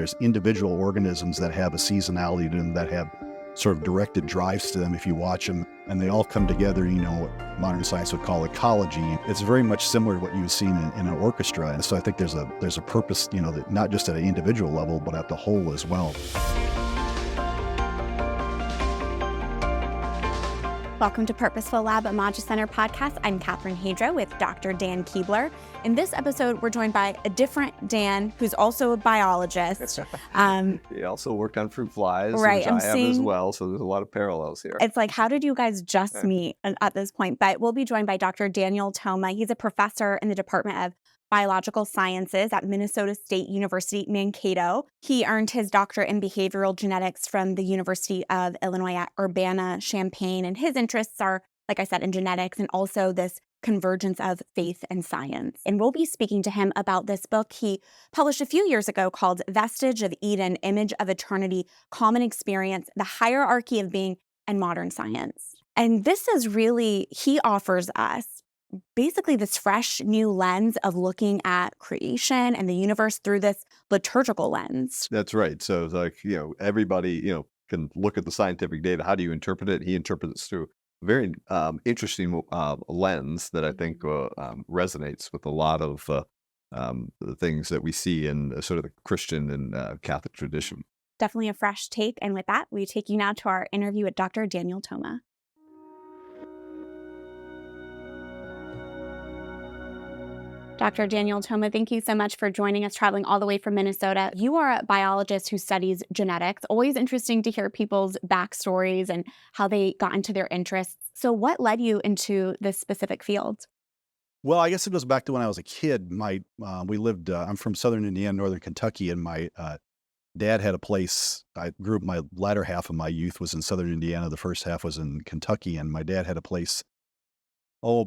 There's individual organisms that have a seasonality to them, that have sort of directed drives to them if you watch them, and they all come together, what modern science would call ecology. It's very much similar to what you've seen in an orchestra. And so I think there's a purpose, that not just at an individual level, but at the whole as well. Welcome to Purposeful Lab, a Maggia Center podcast. I'm Katherine Hadro with Dr. Dan Keebler. In this episode, we're joined by a different Dan, who's also a biologist. He also worked on fruit flies, right, which I have as well, so there's a lot of parallels here. It's like, how did you guys just meet at this point? But we'll be joined by Dr. Daniel Toma. He's a professor in the Department of Biological Sciences at Minnesota State University, Mankato. He earned his doctorate in behavioral genetics from the University of Illinois at Urbana-Champaign, and his interests are, like I said, in genetics and also this convergence of faith and science. And we'll be speaking to him about this book he published a few years ago called Vestige of Eden, Image of Eternity, Common Experience, The Hierarchy of Being, and Modern Science. And this is really, he offers us basically this fresh new lens of looking at creation and the universe through this liturgical lens. That's right. So it's like, everybody, can look at the scientific data. How do you interpret it? He interprets it through a very interesting lens that I think resonates with a lot of the things that we see in sort of the Christian and Catholic tradition. Definitely a fresh take. And with that, we take you now to our interview with Dr. Daniel Toma. Dr. Daniel Toma, thank you so much for joining us, traveling all the way from Minnesota. You are a biologist who studies genetics. Always interesting to hear people's backstories and how they got into their interests. So what led you into this specific field? Well, I guess it goes back to when I was a kid. We lived, I'm from southern Indiana, northern Kentucky, and my dad had a place. I grew up, my latter half of my youth was in southern Indiana. The first half was in Kentucky, and my dad had a place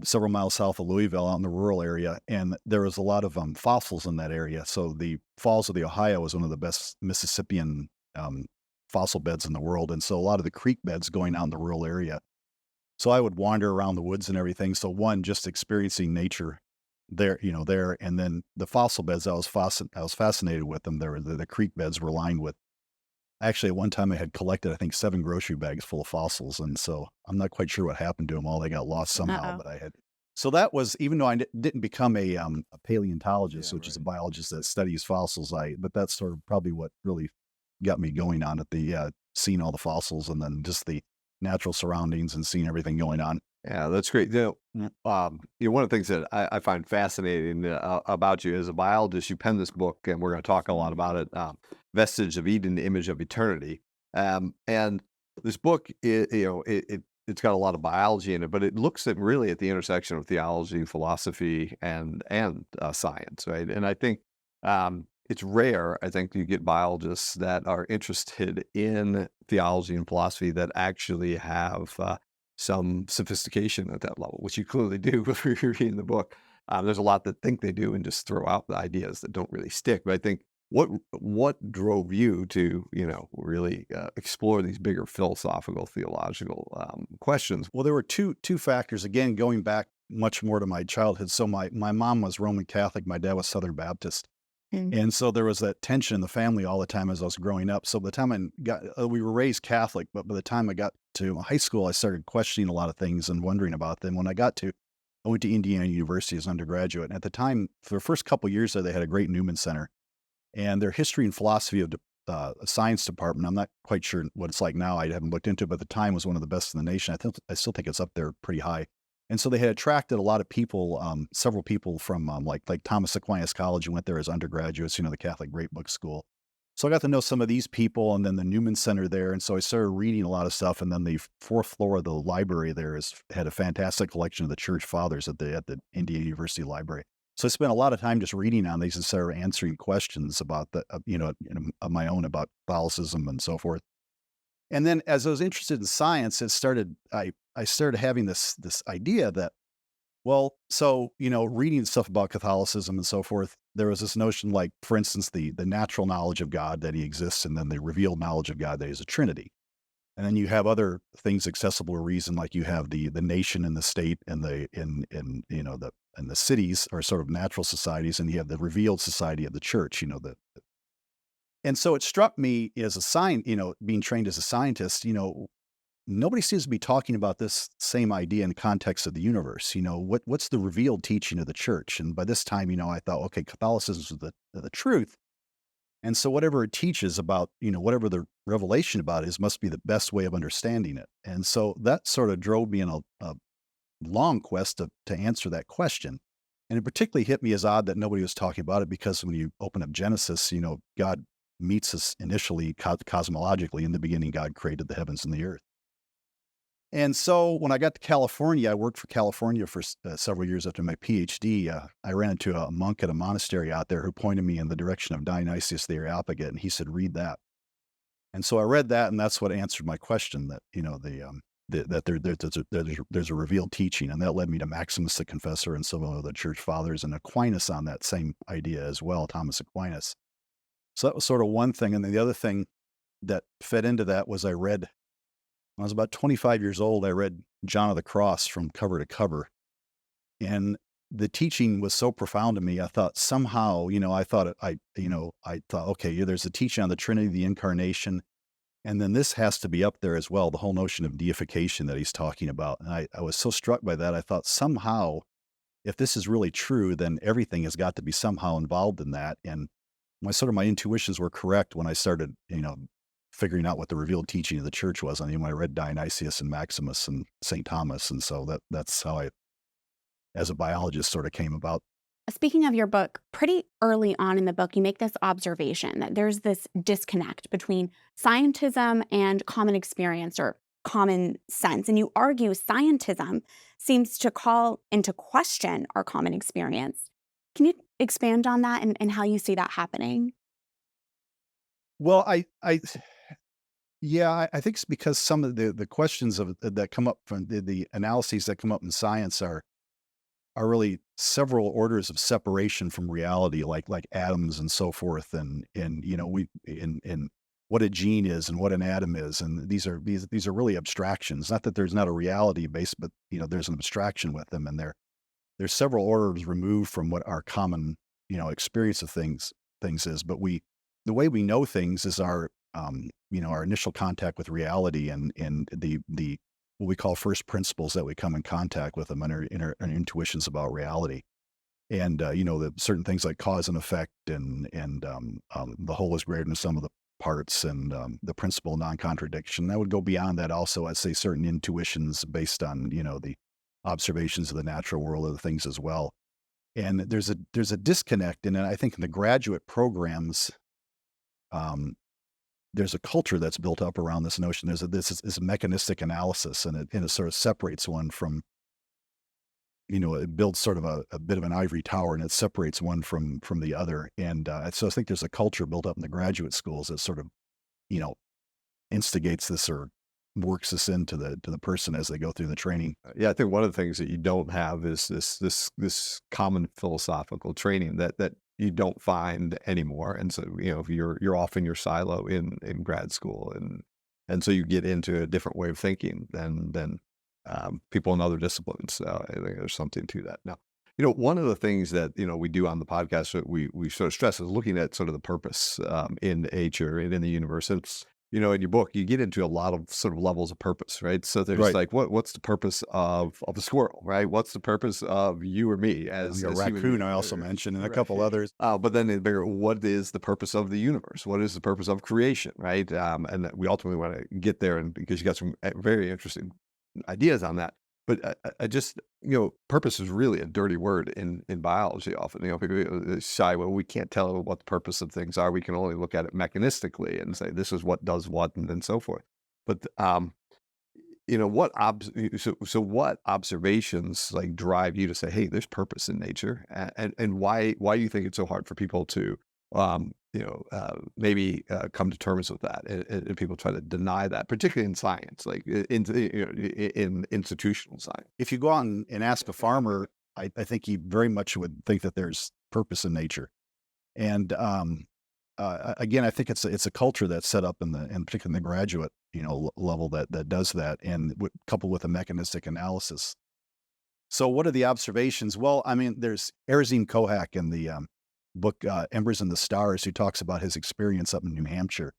several miles south of Louisville out in the rural area. And there was a lot of fossils in that area. So the Falls of the Ohio was one of the best Mississippian fossil beds in the world. And so a lot of the creek beds going out in the rural area. So I would wander around the woods and everything. So one, just experiencing nature there, and then the fossil beds, I was fascinated with them. The creek beds were lined with, actually, at one time I had collected, I think, 7 grocery bags full of fossils. And so I'm not quite sure what happened to them all. They got lost somehow, but I had. So that was, even though I didn't become a paleontologist, which is a biologist that studies fossils, but that's sort of probably what really got me going on at the seeing all the fossils and then just the natural surroundings and seeing everything going on. Yeah, that's great. One of the things that I find fascinating about you as a biologist, you penned this book, and we're going to talk a lot about it, Vestige of Eden, the Image of Eternity. And this book, it's got a lot of biology in it, but it looks at really at the intersection of theology, philosophy, and science, right? And I think it's rare, I think, you get biologists that are interested in theology and philosophy that actually have some sophistication at that level, which you clearly do if you're reading the book. There's a lot that think they do and just throw out the ideas that don't really stick. But I think what drove you to, really explore these bigger philosophical, theological questions? Well, there were two factors, again, going back much more to my childhood. So my mom was Roman Catholic, my dad was Southern Baptist. And so there was that tension in the family all the time as I was growing up. So by the time we were raised Catholic, but by the time I got to high school, I started questioning a lot of things and wondering about them. I went to Indiana University as an undergraduate. And at the time, for the first couple of years there, they had a great Newman Center. And their history and philosophy of the science department, I'm not quite sure what it's like now. I haven't looked into it, but at the time was one of the best in the nation. I still think it's up there pretty high. And so they had attracted a lot of people, several people from like Thomas Aquinas College, who went there as undergraduates, the Catholic Great Book School. So I got to know some of these people, and then the Newman Center there. And so I started reading a lot of stuff. And then the 4th floor of the library there had a fantastic collection of the Church Fathers at the Indiana University Library. So I spent a lot of time just reading on these and started answering questions about of my own about Catholicism and so forth. And then as I was interested in science, I started having this idea that, well, so, reading stuff about Catholicism and so forth, there was this notion, like, for instance, the natural knowledge of God, that he exists, and then the revealed knowledge of God, that he's a Trinity. And then you have other things accessible to reason, like you have the nation and the state and the cities are sort of natural societies, and you have the revealed society of the church, And so it struck me as a being trained as a scientist, nobody seems to be talking about this same idea in the context of the universe. What's the revealed teaching of the church? And by this time, I thought, okay, Catholicism is the truth. And so whatever it teaches about, whatever the revelation about is, must be the best way of understanding it. And so that sort of drove me in a long quest to answer that question. And it particularly hit me as odd that nobody was talking about it, because when you open up Genesis, God meets us initially cosmologically. In the beginning, God created the heavens and the earth. And so when I got to California, I worked for California for several years after my PhD. I ran into a monk at a monastery out there who pointed me in the direction of Dionysius the Areopagite, and he said, "Read that." And so I read that, and that's what answered my question, that there's a revealed teaching, and that led me to Maximus the Confessor and several of the church fathers, and Aquinas on that same idea as well, Thomas Aquinas. So that was sort of one thing, and then the other thing that fed into that was when I was about 25 years old, I read John of the Cross from cover to cover. And the teaching was so profound to me. I thought somehow, I thought, okay, there's a teaching on the Trinity, the Incarnation. And then this has to be up there as well, the whole notion of deification that he's talking about. And I was so struck by that. I thought somehow, if this is really true, then everything has got to be somehow involved in that. And my intuitions were correct when I started, figuring out what the revealed teaching of the church was. I mean, when I read Dionysius and Maximus and St. Thomas. And so that's how I, as a biologist, sort of came about. Speaking of your book, pretty early on in the book, you make this observation that there's this disconnect between scientism and common experience or common sense. And you argue scientism seems to call into question our common experience. Can you expand on that and how you see that happening? Well, I think it's because some of the questions that come up from the analyses that come up in science are really several orders of separation from reality, like atoms and so forth, and what a gene is and what an atom is, and these are really abstractions. Not that there's not a reality base, but there's an abstraction with them, and there's several orders removed from what our common experience of things is. But the way we know things is our initial contact with reality and the what we call first principles that we come in contact with them, and our intuitions about reality. And the certain things like cause and effect, and the whole is greater than the sum of the parts, and the principle of non-contradiction. That would go beyond that also. I'd say certain intuitions based on the observations of the natural world, of the things as well. And there's a disconnect, and I think in the graduate programs, there's a culture that's built up around this notion. This is mechanistic analysis, and it sort of separates one from, it builds sort of a bit of an ivory tower, and it separates one from the other. And so I think there's a culture built up in the graduate schools that sort of, instigates this or works this into the person as they go through the training. Yeah, I think one of the things that you don't have is this common philosophical training that you don't find anymore. And so, if you're off in your silo in grad school, and so you get into a different way of thinking than people in other disciplines. So I think there's something to that. Now, one of the things that, we do on the podcast that we sort of stress is looking at sort of the purpose in nature and in the universe. And in your book, you get into a lot of sort of levels of purpose, right? So there's Right. like, what's the purpose of the squirrel, right? What's the purpose of you or me As a human raccoon, beings? I also mentioned, and a Right. couple others. But then the bigger, what is the purpose of the universe? What is the purpose of creation, right? And we ultimately want to get there, and because you got some very interesting ideas on that. But I just, purpose is really a dirty word in biology often. People shy, well, we can't tell what the purpose of things are. We can only look at it mechanistically and say, this is what does what, and then so forth. But, so what observations like drive you to say, hey, there's purpose in nature? And why do you think it's so hard for people to, maybe come to terms with that, and people try to deny that, particularly in science, like in institutional science. If you go out and ask a farmer, I think he very much would think that there's purpose in nature. And again, I think it's a culture that's set up in particularly in the graduate level that does that, and coupled with a mechanistic analysis. So what are the observations? Well, I mean, there's Erzim Kohak in the book Embers in the Stars, who talks about his experience up in New Hampshire,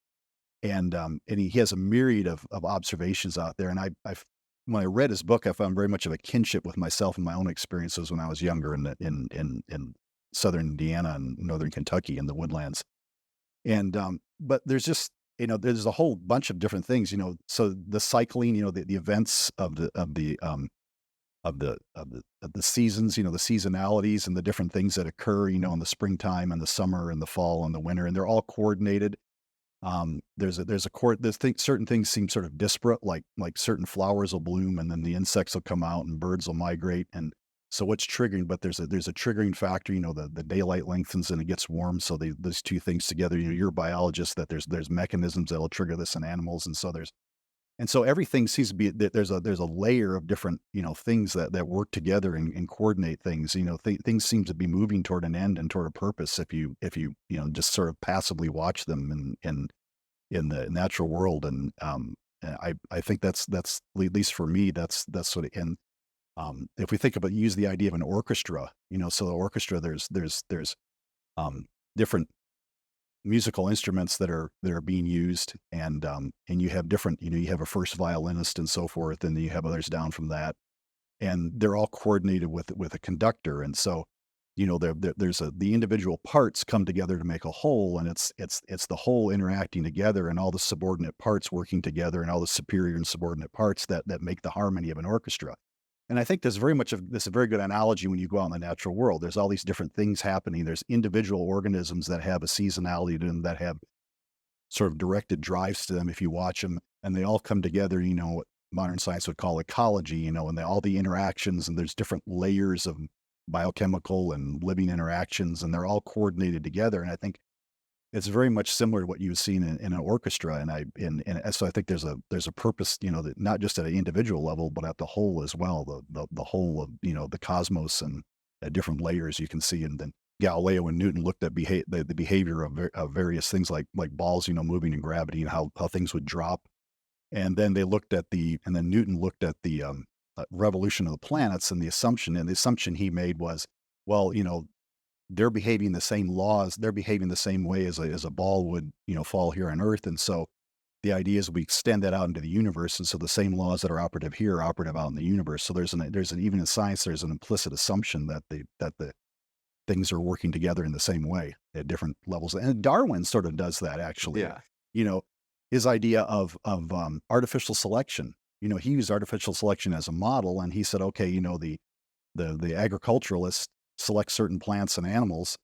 and he has a myriad of observations out there. And when I read his book, I found very much of a kinship with myself and my own experiences when I was younger in southern Indiana and northern Kentucky in the woodlands. And but there's just there's a whole bunch of different things. So the cycling, the events of the seasons, the seasonalities and the different things that occur, in the springtime and the summer and the fall and the winter, and they're all coordinated. Certain things seem sort of disparate, like certain flowers will bloom and then the insects will come out and birds will migrate. And so what's triggering, but there's a triggering factor, the daylight lengthens and it gets warm. So those two things together, you're a biologist, that there's mechanisms that'll trigger this in animals. And so everything seems to be that there's a layer of different, things that work together and coordinate things. Things seem to be moving toward an end and toward a purpose if you just sort of passively watch them in the natural world. And I think that's at least for me, that's sort of. And if we think about, use the idea of an orchestra, so the orchestra, there's different musical instruments that are being used, and you have different, you have a first violinist and so forth, and then you have others down from that, and they're all coordinated with a conductor. And so the individual parts come together to make a whole, and it's the whole interacting together, and all the subordinate parts working together, and all the superior and subordinate parts that make the harmony of an orchestra. And I think there's a very good analogy when you go out in the natural world. There's all these different things happening. There's individual organisms that have a seasonality to them, that have sort of directed drives to them if you watch them, and they all come together, what modern science would call ecology, and all the interactions, and there's different layers of biochemical and living interactions, and they're all coordinated together. And I think it's very much similar to what you've seen in an orchestra. And so I think there's a purpose, that not just at an individual level, but at the whole as well, the whole of, the cosmos, and at different layers you can see. And then Galileo and Newton looked at the behavior of various things like balls, moving in gravity, and how things would drop. And then Newton looked at the revolution of the planets, and the assumption he made was, well, they're behaving the same laws. They're behaving the same way as a ball would, fall here on Earth. And so the idea is we extend that out into the universe. And so the same laws that are operative here are operative out in the universe. So there's even in science, there's an implicit assumption that the things are working together in the same way at different levels. And Darwin sort of does that, actually. Yeah. His idea of artificial selection, he used artificial selection as a model, and he said, okay, the agriculturalist select certain plants and animals,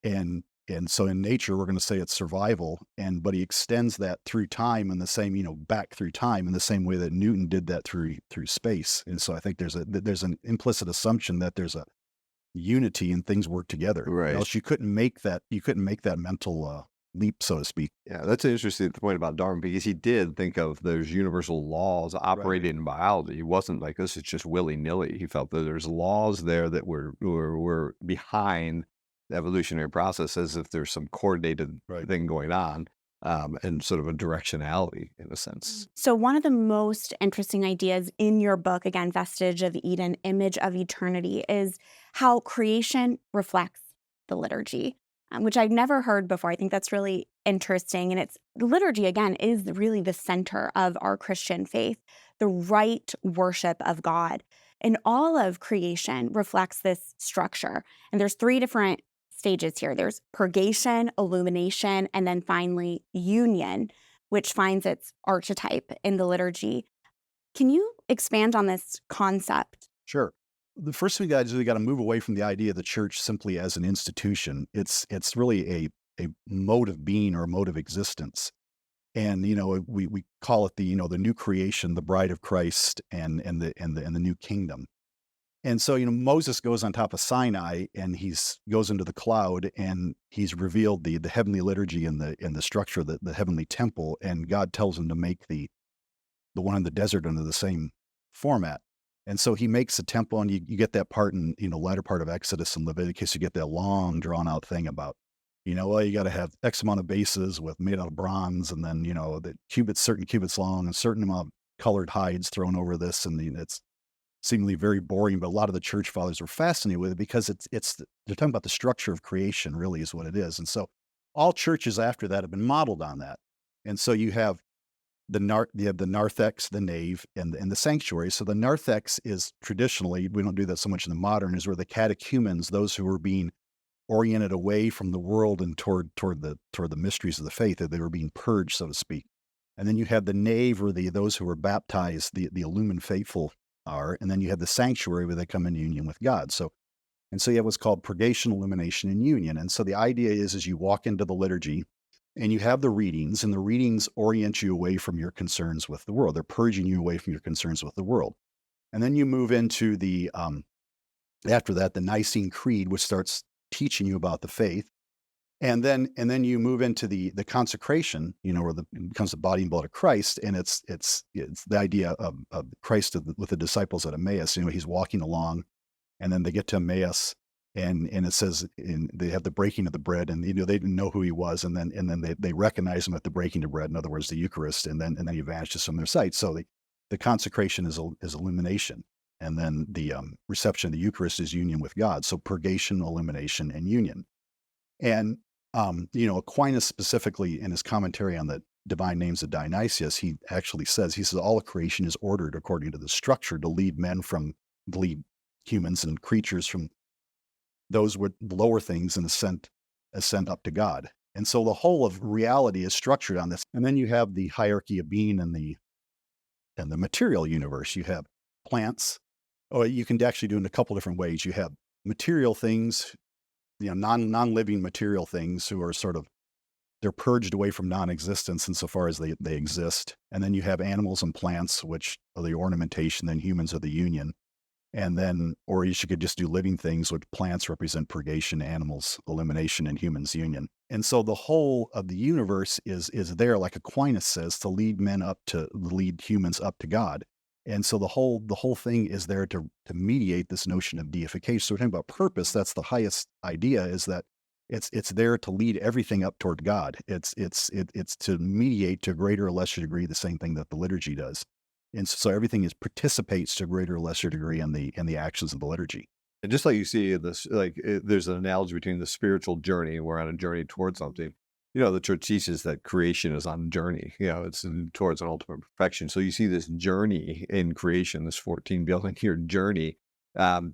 and so in nature we're going to say it's survival, but he extends that through time in the same, back through time in the same way that Newton did that through space. And so I think there's an implicit assumption that there's a unity and things work together. Right. Else you couldn't make that mental leap, so to speak. Yeah, that's an interesting point about Darwin, because he did think of those universal laws operating in biology. He wasn't like, this is just willy-nilly. He felt that there's laws there that were behind the evolutionary process, as if there's some coordinated thing going on, and sort of a directionality in a sense. So one of the most interesting ideas in your book, again, Vestige of Eden, Image of Eternity, is how creation reflects the liturgy, which I've never heard before. I think that's really interesting. And the liturgy, again, is really the center of our Christian faith, the right worship of God. And all of creation reflects this structure. And there's 3 different stages here. There's purgation, illumination, and then finally union, which finds its archetype in the liturgy. Can you expand on this concept? Sure. The first thing we got to do, we got to move away from the idea of the church simply as an institution. It's really a mode of being, or a mode of existence. And we call it the new creation, the bride of Christ, and the new kingdom. And so Moses goes on top of Sinai, and goes into the cloud, and he's revealed the heavenly liturgy and the structure of the heavenly temple, and God tells him to make the one in the desert under the same format. And so he makes a temple, and you get that part in, latter part of Exodus and Leviticus. You get that long drawn out thing about, you got to have X amount of bases made out of bronze, and then, the certain cubits long, and certain amount of colored hides thrown over this. And it's seemingly very boring, but a lot of the church fathers were fascinated with it because they're talking about the structure of creation, really is what it is. And so all churches after that have been modeled on that. And so you have you have the narthex, the nave, and the sanctuary. So the narthex is traditionally, we don't do that so much in the modern, is where the catechumens, those who were being oriented away from the world and toward the mysteries of the faith, that they were being purged, so to speak. And then you have the nave, where those who were baptized, the illumined faithful are, and then you have the sanctuary where they come in union with God. So you have what's called purgation, illumination, and union. And so the idea is you walk into the liturgy and you have the readings, and the readings orient you away from your concerns with the world. They're purging you away from your concerns with the world. And then you move into after that, the Nicene Creed, which starts teaching you about the faith. And then you move into the consecration, where it becomes the body and blood of Christ, and it's the idea of Christ with the disciples at Emmaus. He's walking along, and then they get to Emmaus, and it says they have the breaking of the bread, and they didn't know who he was, and then they recognize him at the breaking of bread, in other words, the Eucharist, and then he vanishes from their sight. So the consecration is illumination, and then the reception of the Eucharist is union with God. So purgation, illumination, and union. And Aquinas, specifically in his commentary on the divine names of Dionysius, he actually says, all of creation is ordered according to the structure to lead humans and creatures from those with lower things and ascent up to God. And so the whole of reality is structured on this. And then you have the hierarchy of being and the material universe. You have plants. Oh, you can actually do it in a couple different ways. You have material things, non-living material things who are they're purged away from non-existence insofar as they exist. And then you have animals and plants, which are the ornamentation, then humans are the union. And then, or you could just do living things, which plants represent purgation, animals, illumination, and humans union. And so the whole of the universe is there, like Aquinas says, to lead humans up to God. And so the whole thing is there to mediate this notion of deification. So we're talking about purpose. That's the highest idea, is that it's there to lead everything up toward God. It's to mediate to a greater or lesser degree the same thing that the liturgy does. And so everything participates to a greater or lesser degree in the actions of the liturgy. And just like you see in this, there's an analogy between the spiritual journey, and we're on a journey towards something. The church teaches that creation is on a journey. It's towards an ultimate perfection. So you see this journey in creation, this 14 billion year journey.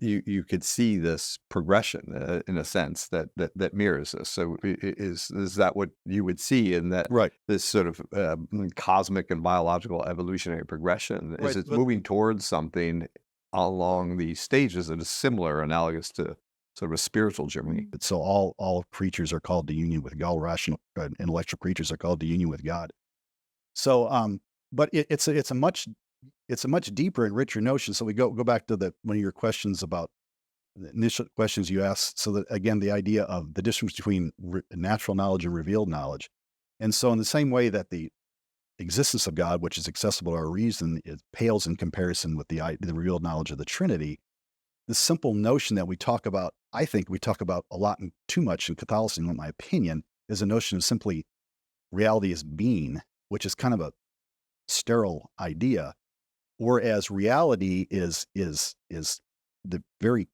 You could see this progression in a sense that mirrors this. So is that what you would see in that? Right. This sort of cosmic and biological evolutionary progression Right. is it's moving towards something along these stages that is similar, analogous to sort of a spiritual journey. So all creatures are called to union with God. All rational, intellectual creatures are called to union with God. So, but it's a much deeper and richer notion. So we go back to one of your questions about the initial questions you asked. So that, again, the idea of the difference between natural knowledge and revealed knowledge. And so in the same way that the existence of God, which is accessible to our reason, it pales in comparison with the revealed knowledge of the Trinity. The simple notion that I think we talk about a lot and too much in Catholicism, in my opinion, is a notion of simply reality as being, which is kind of a sterile idea. Whereas reality is the very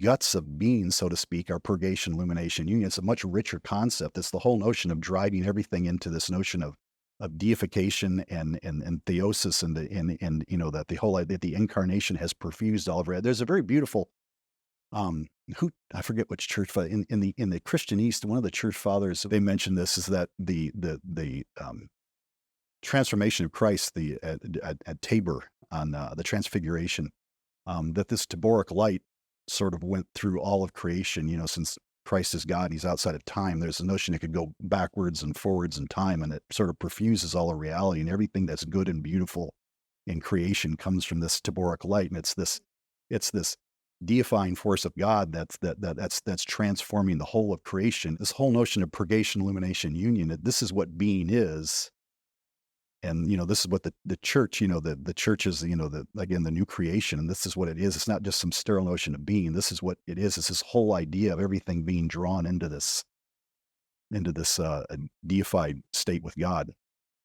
guts of being, so to speak, our purgation, illumination, union. It's a much richer concept. It's the whole notion of driving everything into this notion of deification and theosis, and that the whole idea that the incarnation has perfused all of it. There's a very beautiful I forget which church father in the Christian East, one of the church fathers, they mentioned this, is that the transformation of Christ, at Tabor on the Transfiguration, that this Taboric light sort of went through all of creation. Since Christ is God, he's outside of time. There's a notion it could go backwards and forwards in time, and it sort of perfuses all of reality, and everything that's good and beautiful in creation comes from this Taboric light, and it's this deifying force of God that's transforming the whole of creation. This whole notion of purgation, illumination, union. This is what being is. And, this is what the church, the church is, again, the new creation. And this is what it is. It's not just some sterile notion of being. This is what it is. It's this whole idea of everything being drawn into this deified state with God.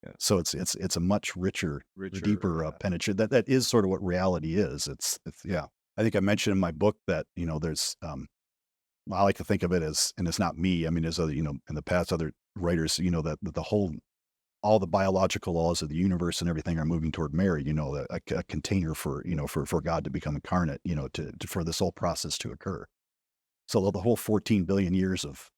Yeah. So it's a much richer, Richer, deeper penetration. That is sort of what reality is. It's yeah. I think I mentioned in my book that there's I like to think of it as, and it's not me. I mean, there's other in the past other writers that the whole all the biological laws of the universe and everything are moving toward Mary. A container for for God to become incarnate. For this whole process to occur. So the whole 14 billion years of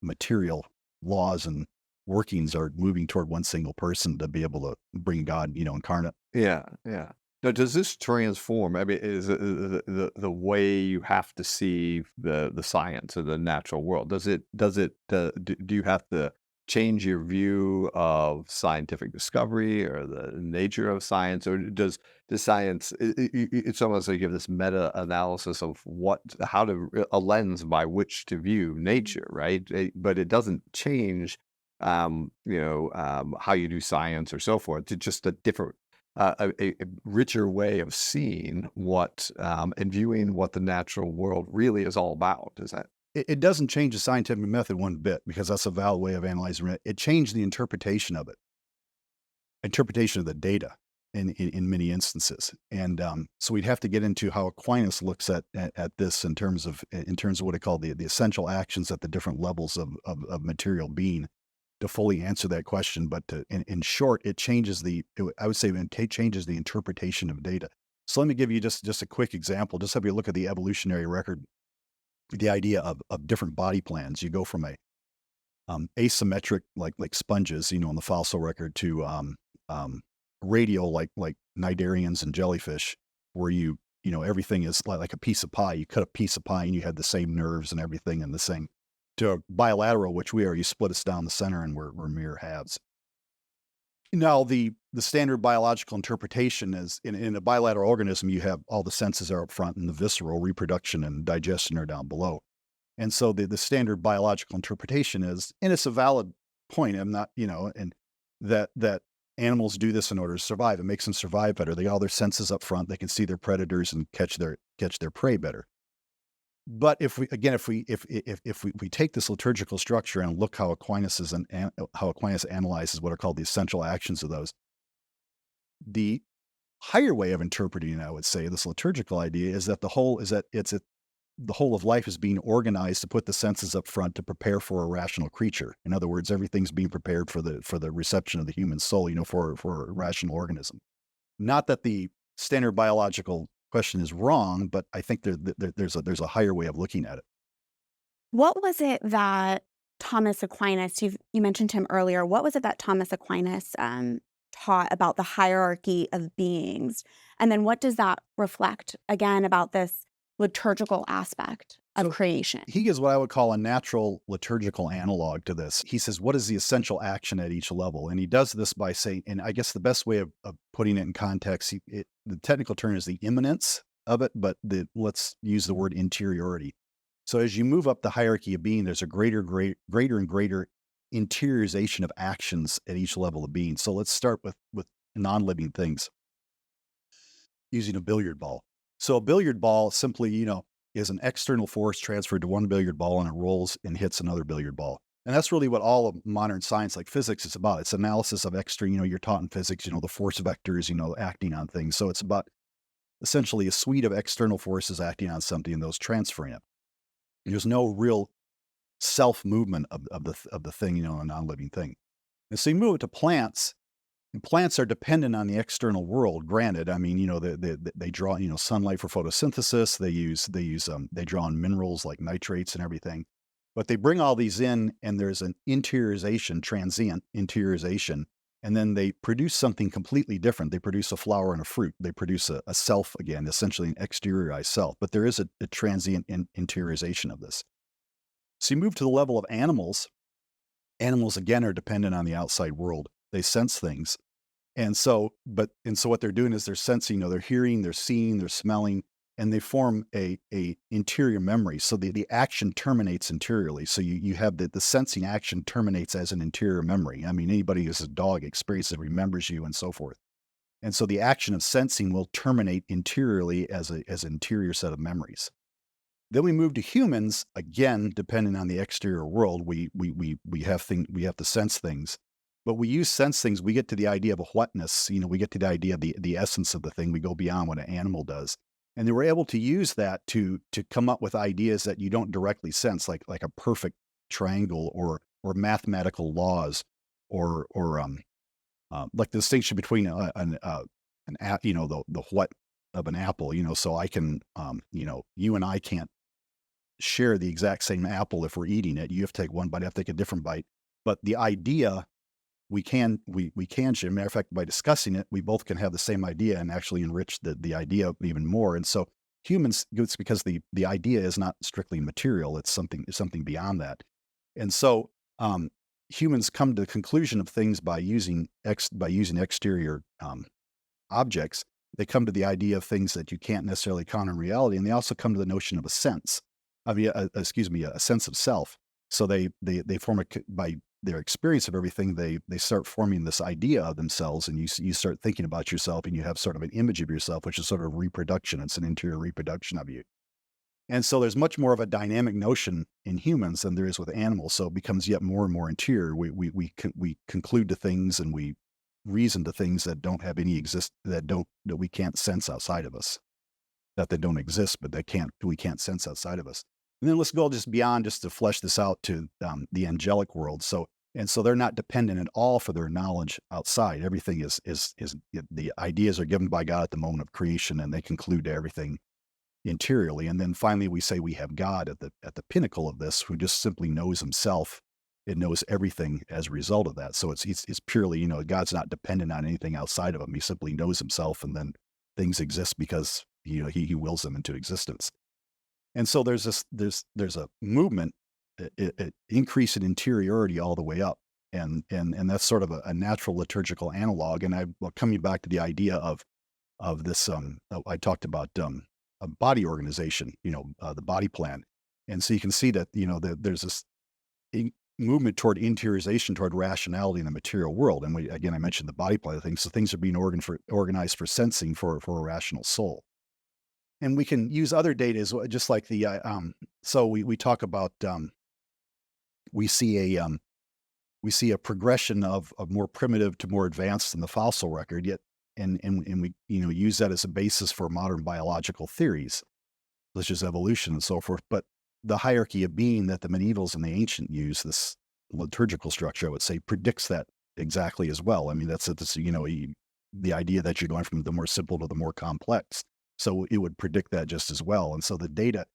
material laws and workings are moving toward one single person to be able to bring God, incarnate. Yeah, yeah. Now, does this transform? I mean, is it the way you have to see the science of the natural world? Does it do you have to change your view of scientific discovery or the nature of science, or does the science? It's almost like you have this meta analysis of a lens by which to view nature, right? But it doesn't change, how you do science or so forth. It's just a different a richer way of seeing what and viewing what the natural world really is all about. Is that? It doesn't change the scientific method one bit, because that's a valid way of analyzing it. It changed the interpretation of it, interpretation of the data in many instances. And so we'd have to get into how Aquinas looks at this in terms of what I call the essential actions at the different levels of material being, to fully answer that question. But in short, it changes I would say it changes the interpretation of data. So let me give you just a quick example. Just have you look at the evolutionary record, the idea of different body plans. You go from a asymmetric, like sponges, on the fossil record, to radial, like cnidarians and jellyfish, where everything is like a piece of pie. You cut a piece of pie and you had the same nerves and everything and the same. To a bilateral, which we are, you split us down the center and we're mere halves. Now, the standard biological interpretation is in a bilateral organism, you have all the senses are up front and the visceral, reproduction and digestion are down below. And so the standard biological interpretation is, and it's a valid point, I'm not, and that animals do this in order to survive. It makes them survive better. They got all their senses up front. They can see their predators and catch their prey better. But if we take this liturgical structure and look how Aquinas analyzes what are called the essential actions of those, the higher way of interpreting, I would say, this liturgical idea is that the whole of life is being organized to put the senses up front to prepare for a rational creature. In other words, everything's being prepared for the reception of the human soul, for a rational organism. Not that the standard biological question is wrong, but I think there's a higher way of looking at it. What was it that Thomas Aquinas, you mentioned him earlier, what was it that Thomas Aquinas taught about the hierarchy of beings? And then what does that reflect, again, about this liturgical aspect of creation? He gives what I would call a natural liturgical analog to this. He says, what is the essential action at each level? And he does this by saying, and I guess the best way of putting it in context, the technical term is the immanence of it, but let's use the word interiority. So as you move up the hierarchy of being, there's a greater and greater interiorization of actions at each level of being. So let's start with non-living things, using a billiard ball. So a billiard ball simply, is an external force transferred to one billiard ball, and it rolls and hits another billiard ball. And that's really what all of modern science, like physics, is about. It's analysis of extra, you're taught in physics, the force vectors, acting on things. So it's about essentially a suite of external forces acting on something and those transferring it. There's no real self-movement of the thing, a non-living thing. And so you move it to plants. And plants are dependent on the external world. Granted, I mean, they draw, sunlight for photosynthesis. They draw on minerals like nitrates and everything. But they bring all these in, and there's an interiorization, transient interiorization, and then they produce something completely different. They produce a flower and a fruit. They produce a self again, essentially an exteriorized self. But there is a transient interiorization of this. So you move to the level of animals. Animals, again, are dependent on the outside world. They sense things. And so what they're doing is they're sensing, they're hearing, they're seeing, they're smelling, and they form a interior memory. So the action terminates interiorly. So you have the sensing action terminates as an interior memory. I mean, anybody who's a dog experiences it, remembers you, and so forth. And so the action of sensing will terminate interiorly as an interior set of memories. Then we move to humans, again, depending on the exterior world, we have to sense things. But we use sense things. We get to the idea of a whatness. We get to the idea of the essence of the thing. We go beyond what an animal does. And they were able to use that to come up with ideas that you don't directly sense, like a perfect triangle or mathematical laws, or like the distinction between the what of an apple. So I can you and I can't share the exact same apple if we're eating it. You have to take one bite, I have to take a different bite. But the idea we can share. Matter of fact, by discussing it, we both can have the same idea and actually enrich the idea even more. And so humans, it's because the idea is not strictly material; it's something beyond that. And so humans come to the conclusion of things by using exterior objects. They come to the idea of things that you can't necessarily count in reality, and they also come to the notion of a sense. A sense of self. So they form by their experience of everything, they start forming this idea of themselves, and you start thinking about yourself, and you have sort of an image of yourself, which is sort of reproduction. It's an interior reproduction of you. And so there's much more of a dynamic notion in humans than there is with animals. So it becomes yet more and more interior. We conclude to things, and we reason to things that don't have any that we can't sense outside of us. That they don't exist, but we can't sense outside of us. And then let's go just beyond, just to flesh this out, to the angelic world. So they're not dependent at all for their knowledge outside. Everything is the ideas are given by God at the moment of creation, and they conclude to everything interiorly. And then finally, we say we have God at the pinnacle of this, who just simply knows himself. It knows everything as a result of that. So it's purely, God's not dependent on anything outside of him. He simply knows himself, and then things exist because he wills them into existence. And so there's a movement, increase in interiority all the way up, and that's sort of a natural liturgical analog. And coming back to the idea of this, I talked about a body organization, the body plan, and so you can see that there's this movement toward interiorization, toward rationality in the material world. And I mentioned the body plan of things, so things are being organized for sensing for a rational soul. And we can use other data as well, just like the so we talk about we see a progression of more primitive to more advanced in the fossil record, yet and we use that as a basis for modern biological theories, such as evolution and so forth. But the hierarchy of being that the medievals and the ancient use, this liturgical structure, I would say, predicts that exactly as well. I mean, that's the idea that you're going from the more simple to the more complex. So it would predict that just as well. And so the data,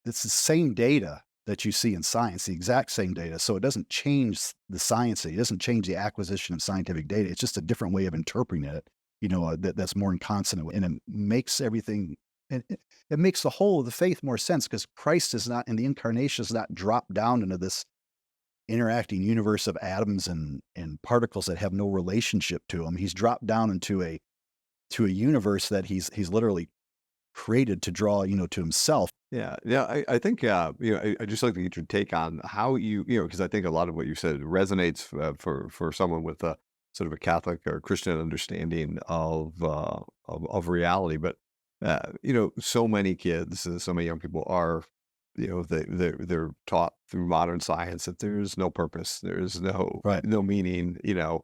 it's the same data that you see in science, the exact same data. So it doesn't change the science. It doesn't change the acquisition of scientific data. It's just a different way of interpreting it, that's more in consonant. And it makes everything, it makes the whole of the faith more sense, because Christ is not, in the incarnation, is not dropped down into this interacting universe of atoms and particles that have no relationship to him. He's dropped down into a universe that he's literally created to draw, to himself. Yeah. I think, I just like to get your take on how because I think a lot of what you said resonates for someone with a sort of a Catholic or Christian understanding of reality. But, so many kids, so many young people are, they're taught through modern science that there's no purpose, there's no meaning, you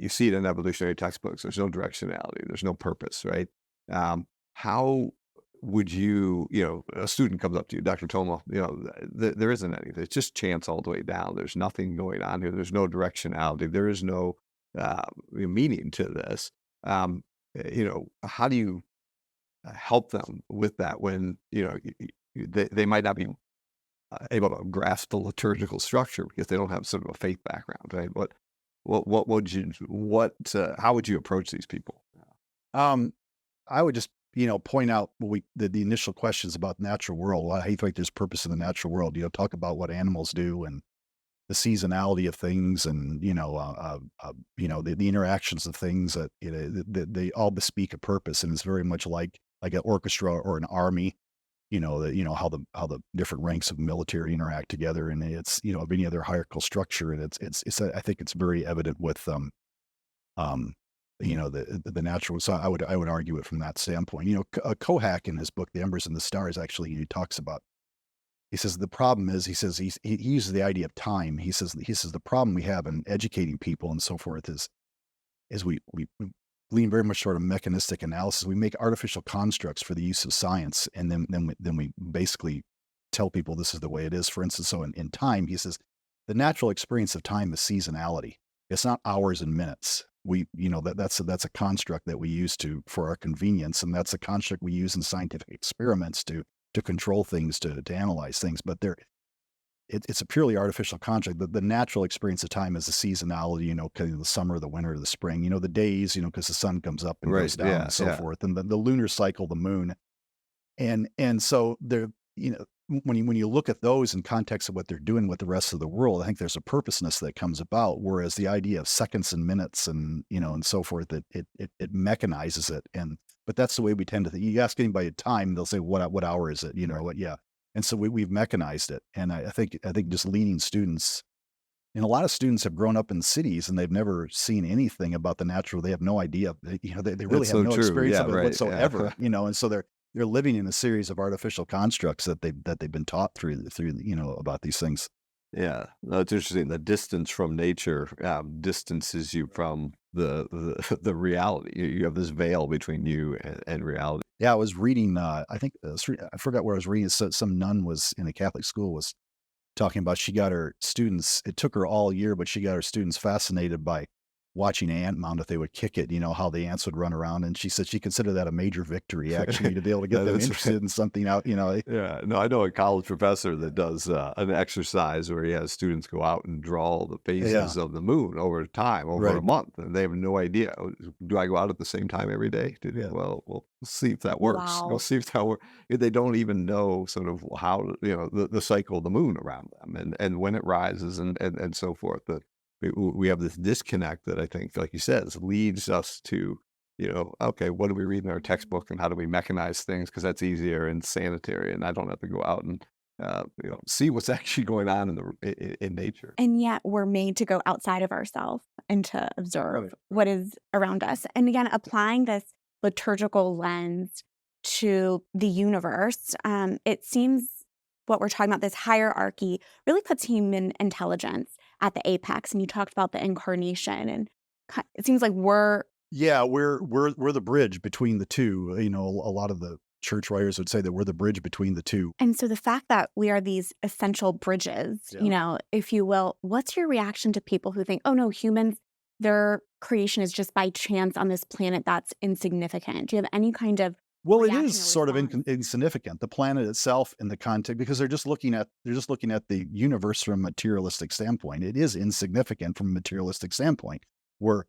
see it in evolutionary textbooks. There's no directionality. There's no purpose, right? How would you, a student comes up to you, Dr. Thoma, there isn't anything. It's just chance all the way down. There's nothing going on here. There's no directionality. There is no meaning to this. How do you help them with that when, they might not be able to grasp the liturgical structure because they don't have sort of a faith background, right? How would you approach these people? I would just, point out the initial questions about the natural world. How do you think there's purpose in the natural world? Talk about what animals do and the seasonality of things, and the interactions of things that they all bespeak a purpose, and it's very much like an orchestra or an army. How the different ranks of military interact together, and it's of any other hierarchical structure, and it's I think it's very evident with the natural. So I would argue it from that standpoint. Kohak in his book The Embers and the Stars, actually he talks about He says the problem is, he says he uses the idea of time. He says the problem we have in educating people and so forth is we lean very much toward a mechanistic analysis. We make artificial constructs for the use of science, and then we basically tell people this is the way it is. For instance, so in time, he says the natural experience of time is seasonality. It's not hours and minutes. That's a construct that we use for our convenience, and that's a construct we use in scientific experiments to control things, to analyze things. But it's a purely artificial construct. The natural experience of time is the seasonality, kind of the summer, the winter, the spring, the days, because the sun comes up and goes down and so forth. And the lunar cycle, the moon. And so there, when you look at those in context of what they're doing with the rest of the world, I think there's a purposeness that comes about. Whereas the idea of seconds and minutes and so forth, that it mechanizes it. But that's the way we tend to think. You ask anybody at time, they'll say, what hour is it? Yeah. And so we've mechanized it. And I think just leading students, and a lot of students have grown up in cities and they've never seen anything about the natural. They have no idea. They really have no experience of it whatsoever. And so they're living in a series of artificial constructs that they've been taught through about these things. Yeah, no, it's interesting. The distance from nature distances you from the reality. You have this veil between you and reality. Yeah, I was reading. I forgot where I was reading. Some nun was in a Catholic school was talking about she got her students. It took her all year, but she got her students fascinated by watching an ant mound if they would kick it, how the ants would run around. And she said she considered that a major victory, actually, to be able to get them interested in something out, Yeah, no, I know a college professor that does an exercise where he has students go out and draw the phases of the moon over time, over a month. And they have no idea. Do I go out at the same time every day? Well, we'll see if that works. Wow. We'll see if that works. They don't even know sort of how, the cycle of the moon around them and when it rises and so forth. We have this disconnect that I think, like you said, leads us to, okay, what do we read in our textbook and how do we mechanize things? Because that's easier and sanitary, and I don't have to go out and see what's actually going on in nature. And yet we're made to go outside of ourselves and to observe what is around us. And again, applying this liturgical lens to the universe, it seems what we're talking about, this hierarchy, really puts human intelligence at the apex. And you talked about the incarnation, and it seems like we're the bridge between the two. A lot of the church writers would say that we're the bridge between the two. And so the fact that we are these essential bridges, if you will, what's your reaction to people who think, oh no, humans, their creation is just by chance on this planet that's insignificant? Do you have any kind of Well, it reaction is or sort of response? insignificant. The planet itself in the context, because they're just looking at the universe from a materialistic standpoint. It is insignificant from a materialistic standpoint. We're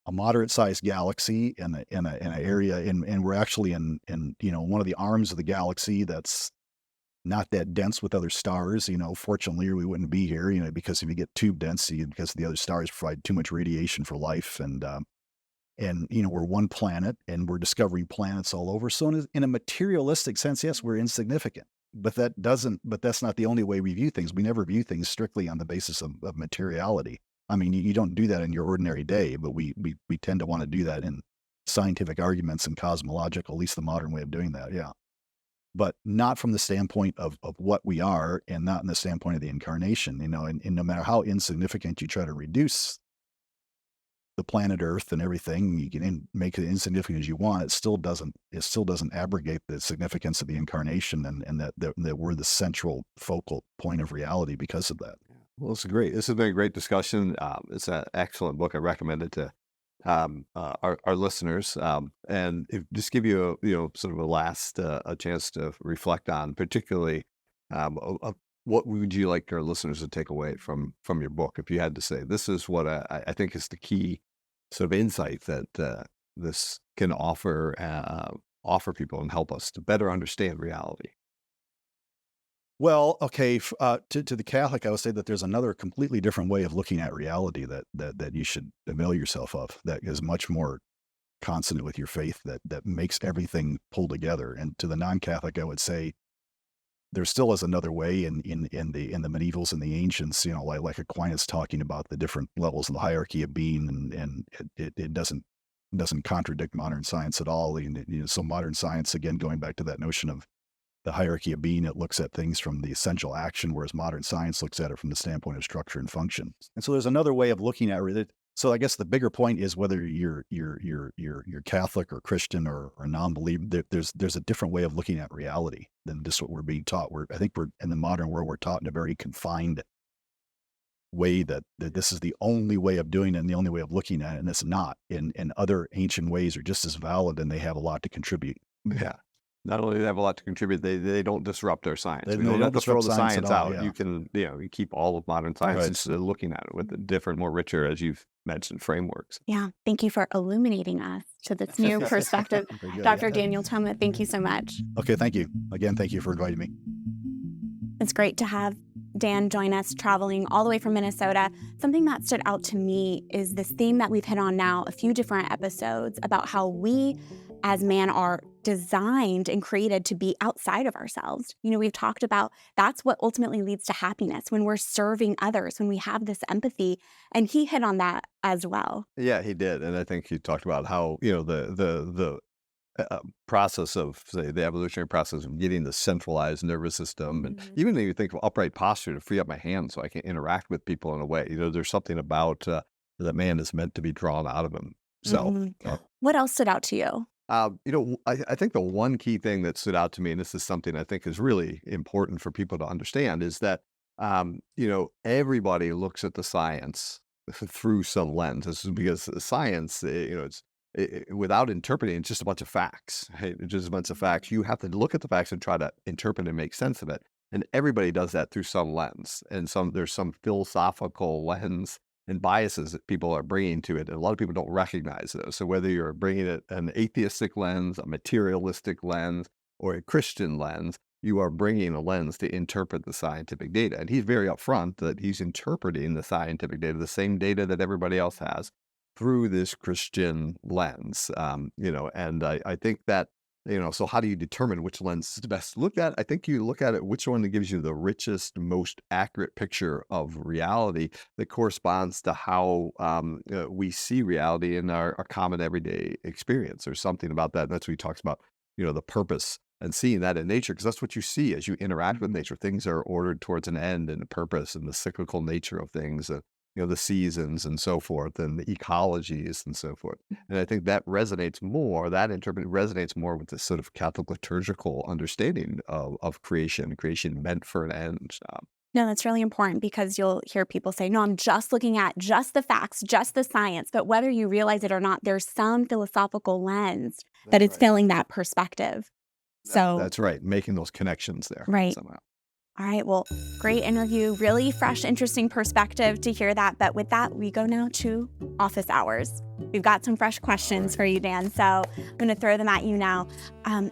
a moderate-sized galaxy in an area, and we're actually in one of the arms of the galaxy that's not that dense with other stars. Fortunately, we wouldn't be here. Because if you get too dense, because the other stars provide too much radiation for life, and we're one planet and we're discovering planets all over. So in a materialistic sense, yes, we're insignificant, but that's not the only way we view things. We never view things strictly on the basis of materiality. I mean, you don't do that in your ordinary day, but we tend to want to do that in scientific arguments and cosmological, at least the modern way of doing that. Yeah. But not from the standpoint of what we are, and not in the standpoint of the incarnation, and no matter how insignificant you try to reduce the planet Earth and everything, you can make it insignificant as you want. It still doesn't abrogate the significance of the incarnation, and that we're the central focal point of reality because of that. Well, this is great. This has been a great discussion. It's an excellent book. I recommend it to our listeners, and just give you sort of a last a chance to reflect on, particularly what would you like our listeners to take away from your book? If you had to say, this is what I think is the key sort of insight that this can offer people and help us to better understand reality. Well, okay, to the Catholic, I would say that there's another completely different way of looking at reality that you should avail yourself of, that is much more consonant with your faith, that makes everything pull together. And to the non-Catholic, I would say there still is another way in the medievals and the ancients, like Aquinas talking about the different levels of the hierarchy of being, and it doesn't contradict modern science at all. So modern science, again, going back to that notion of the hierarchy of being. It looks at things from the essential action, whereas modern science looks at it from the standpoint of structure and function. And so there's another way of looking at it. So I guess the bigger point is whether you're Catholic or Christian or non-believer, there's a different way of looking at reality than just what we're being taught. I think we're in the modern world, we're taught in a very confined way that this is the only way of doing it and the only way of looking at it, and it's not. And other ancient ways are just as valid, and they have a lot to contribute. Yeah. Not only do they have a lot to contribute, they don't disrupt our science. They We don't don't have to throw disrupt the science at science all, out. yeah. You can, you keep all of modern science Right. just looking at it with the different, more richer, as you've mentioned, frameworks. Yeah. Thank you for illuminating us to this new perspective. Very good. Dr. Daniel Toma, thank you so much. Okay, thank you. Again, thank you for inviting me. It's great to have Dan join us traveling all the way from Minnesota. Something that stood out to me is this theme that we've hit on now a few different episodes about how we as man are designed and created to be outside of ourselves. We've talked about that's what ultimately leads to happiness, when we're serving others, when we have this empathy. And he hit on that as well. Yeah, he did. And I think he talked about how, the process of, say, the evolutionary process of getting the centralized nervous system. And even if you think of upright posture to free up my hands so I can interact with people in a way, there's something about that man is meant to be drawn out of himself. What else stood out to you? I think the one key thing that stood out to me, and this is something I think is really important for people to understand, is that, everybody looks at the science through some lens. This is because science, it's without interpreting, it's just a bunch of facts. Right? It's just a bunch of facts. You have to look at the facts and try to interpret and make sense of it. And everybody does that through some lens. And there's some philosophical lens and biases that people are bringing to it. And a lot of people don't recognize those. So whether you're bringing it an atheistic lens, a materialistic lens, or a Christian lens, you are bringing a lens to interpret the scientific data. And he's very upfront that he's interpreting the scientific data, the same data that everybody else has, through this Christian lens. And I think that, so how do you determine which lens is the best to look at? I think you look at it, which one that gives you the richest, most accurate picture of reality that corresponds to how we see reality in our common everyday experience. There's something about that. And that's what he talks about, the purpose and seeing that in nature, because that's what you see as you interact with nature. Things are ordered towards an end and a purpose, and the cyclical nature of things. The seasons and so forth, and the ecologies and so forth. And I think that resonates more, that interpret resonates more with this sort of Catholic liturgical understanding of creation meant for an end. No, that's really important, because you'll hear people say, no, I'm just looking at just the facts, just the science. But whether you realize it or not, there's some philosophical lens that is filling that perspective. So that's right, making those connections there. Right. Somehow. All right. Well, great interview. Really fresh, interesting perspective to hear that. But with that, we go now to office hours. We've got some fresh questions for you, Dan. So I'm going to throw them at you now.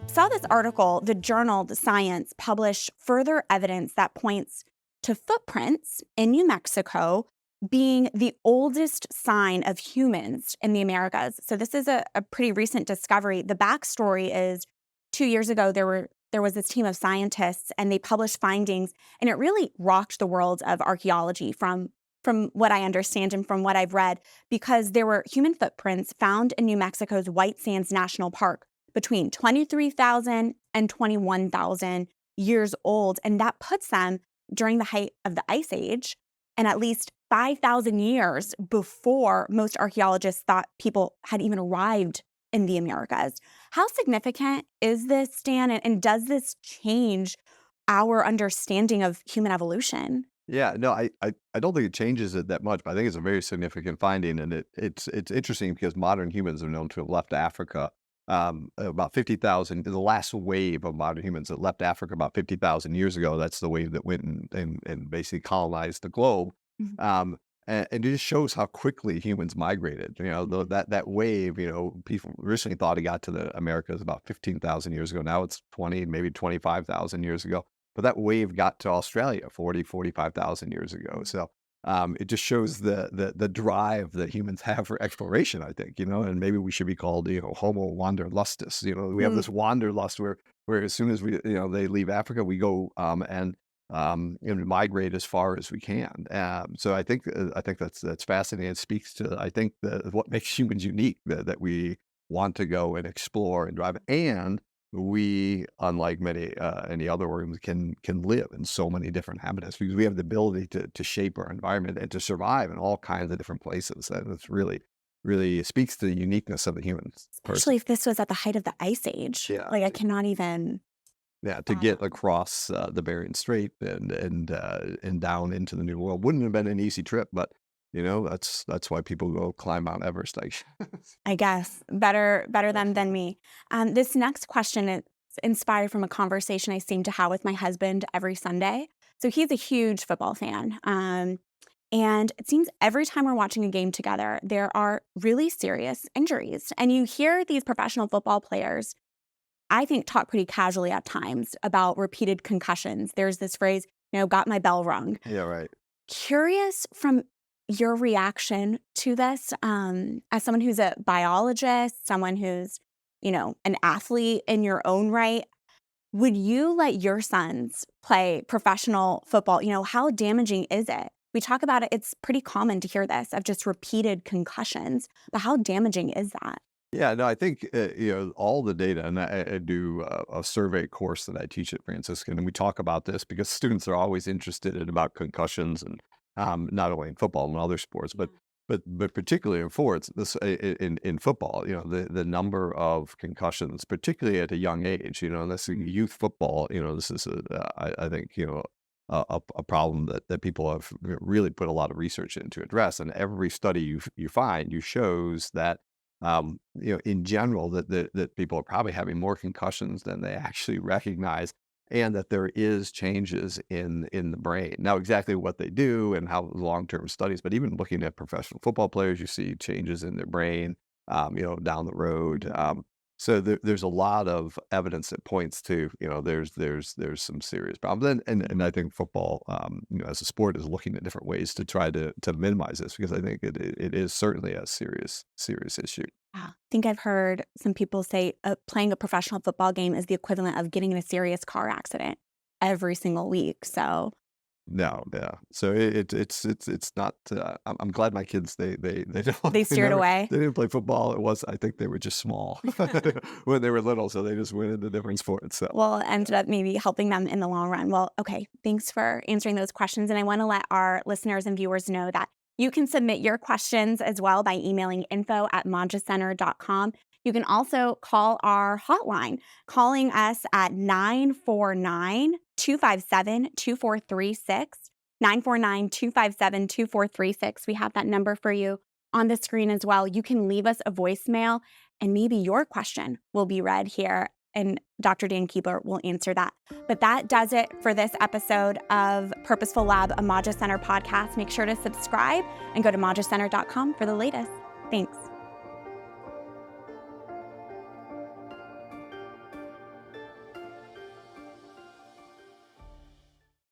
Saw this article, the journal Science published further evidence that points to footprints in New Mexico being the oldest sign of humans in the Americas. So this is a pretty recent discovery. The backstory is 2 years ago, there was this team of scientists, and they published findings, and it really rocked the world of archaeology from what I understand and from what I've read, because there were human footprints found in New Mexico's White Sands National Park between 23,000 and 21,000 years old. And that puts them during the height of the Ice Age, and at least 5,000 years before most archaeologists thought people had even arrived in the Americas. How significant is this, Dan, and does this change our understanding of human evolution? Yeah, no, I don't think it changes it that much, but I think it's a very significant finding, and it's interesting because modern humans are known to have left Africa about 50,000. The last wave of modern humans that left Africa about 50,000 years ago. That's the wave that went and basically colonized the globe. Mhm. And it just shows how quickly humans migrated. That wave, people originally thought it got to the Americas about 15,000 years ago. Now it's 20, maybe 25,000 years ago. But that wave got to Australia 45,000 years ago. So it just shows the drive that humans have for exploration, I think, and maybe we should be called, Homo wanderlustus. We have this wanderlust where as soon as they leave Africa, we go and migrate as far as we can. So I think that's fascinating. It speaks to, I think, what makes humans unique, that we want to go and explore and drive. And we, unlike many any other organisms, can live in so many different habitats because we have the ability to shape our environment and to survive in all kinds of different places. And it's really speaks to the uniqueness of the human person. Especially if this was at the height of the Ice Age. Yeah. Like I cannot even. Yeah, to get across the Bering Strait and down into the New World wouldn't have been an easy trip, but that's why people go climb Mount Everest. I guess better them than me. This next question is inspired from a conversation I seem to have with my husband every Sunday. So he's a huge football fan. And it seems every time we're watching a game together, there are really serious injuries. And you hear these professional football players, I think, talk pretty casually at times about repeated concussions. There's this phrase, got my bell rung. Yeah, right. Curious from your reaction to this, as someone who's a biologist, someone who's, an athlete in your own right, would you let your sons play professional football? How damaging is it? We talk about it. It's pretty common to hear this of just repeated concussions, but how damaging is that? Yeah, no, I think all the data, and I do a survey course that I teach at Franciscan, and we talk about this because students are always interested in about concussions, and not only in football and other sports, but particularly in sports. In football, the number of concussions, particularly at a young age, and this youth football, this is I think a problem that people have really put a lot of research into address, and every study you find shows that. In general, that people are probably having more concussions than they actually recognize, and that there is changes in the brain. Now, exactly what they do and how long-term studies, but even looking at professional football players, you see changes in their brain, down the road. So there's a lot of evidence that points to, there's some serious problems. And I think football, as a sport, is looking at different ways to try to minimize this, because I think it is certainly a serious issue. I think I've heard some people say playing a professional football game is the equivalent of getting in a serious car accident every single week. So No, yeah. So it's not. I'm glad my kids they don't they steered away. They didn't play football. I think they were just small when they were little, so they just went into different sports. So. Well, it ended up maybe helping them in the long run. Well, okay. Thanks for answering those questions. And I want to let our listeners and viewers know that you can submit your questions as well by emailing info@madriscenter.com. You can also call our hotline, calling us at 949-257-2436, 949-257-2436. We have that number for you on the screen as well. You can leave us a voicemail, and maybe your question will be read here, and Dr. Dan Keebler will answer that. But that does it for this episode of Purposeful Lab, a Madras Center podcast. Make sure to subscribe and go to madriscenter.com for the latest. Thanks.